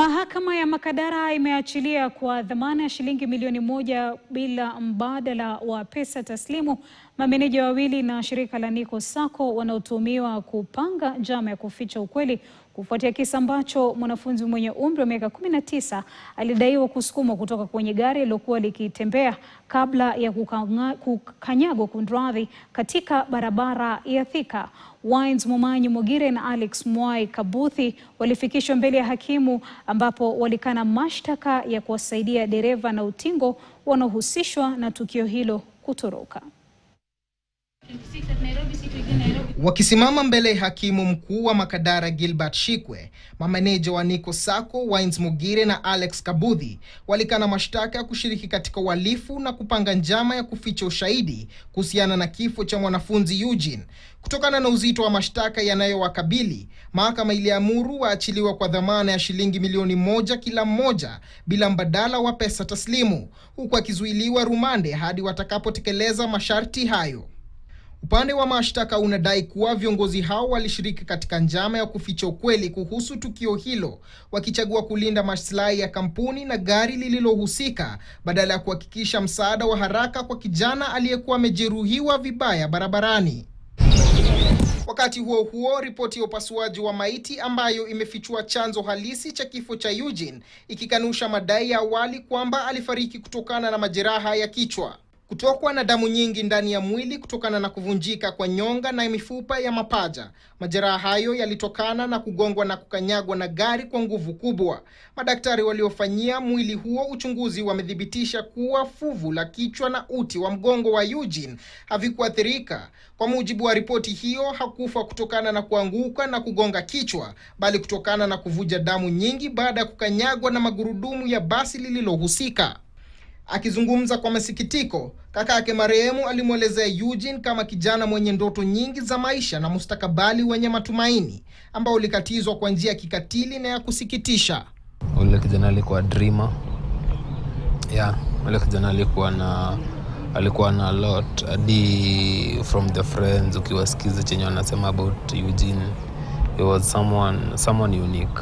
Mahakama ya Makadara imeachilia kwa dhamana ya shilingi milioni 1 bila mbadala wa pesa taslimu mameneja wawili na shirika la Nico Sacco wanaotuhumiwa kupanga njama ya kuficha ukweli kufuatia kisa ambacho mwanafunzi mwenye umri wa miaka 19 alidaiwa kusukumwa kutoka kwenye gari lilokuwa likitembea kabla ya kukanyagwa katika barabara ya Thika. Wines Momanyi Mogire na Alex Mwai Kabuthi walifikishwa mbele ya hakimu ambapo walikana mashtaka ya kuwasaidia dereva na utingo wanaohusishwa na tukio hilo kutoroka. Wakisimama mbele ya hakimu mkuu wa Makadara Gilbert Shikwe, mameneja wa Nico Sacco Wines Mogire na Alex Kabuthi walikana mashtaka ya kushiriki katika uhalifu na kupanga njama ya kuficha ushahidi kuhusiana na kifo cha mwanafunzi Eugene. Kutokana na uzito wa mashtaka yanayowakabili, mahakama iliamuru waachiliwa kwa dhamana ya shilingi milioni 1 kila mmoja bila mbadala wa pesa taslimu, huku akizuiliwa rumande hadi watakapotekeleza masharti hayo. Upande wa mashtaka unadai kuwa viongozi hao walishiriki katika njama ya kuficha ukweli kuhusu tukio hilo, wakichagua kulinda maslahi ya kampuni na gari lililohusika badala ya kuhakikisha msaada wa haraka kwa kijana aliyekuwa amejeruhiwa vibaya barabarani. Wakati huo huo, ripoti ya upasuaji wa maiti ambayo imefichua chanzo halisi cha kifo cha Eugene ikikanusha madai ya awali kwamba alifariki kutokana na majeraha ya kichwa, kutokwa na damu nyingi ndani ya mwili kutokana na kuvunjika kwa nyonga na mifupa ya mapaja. Majeraha hayo yalitokana na kugongwa na kukanyagwa na gari kwa nguvu kubwa. Madaktari waliofanyia mwili huo uchunguzi wamethibitisha kuwa fuvu la kichwa na uti wa mgongo wa Eugene havikuathirika. Kwa mujibu wa ripoti hiyo, hakufa kutokana na kuanguka na kugonga kichwa, bali kutokana na kuvuja damu nyingi baada ya kukanyagwa na magurudumu ya basi lililohusika. Akizungumza kwa masikitiko, kaka yake marehemu alimwelezea Eugene kama kijana mwenye ndoto nyingi za maisha na mustakabali wenye matumaini, ambao ulikatizwa kwa njia ya kikatili na ya kusikitisha. Ule kijana alikuwa dreamer. Ule kijana alikuwa na lot hadi from the friends ukiwasikiza chenye wanasema about Eugene. He was someone unique.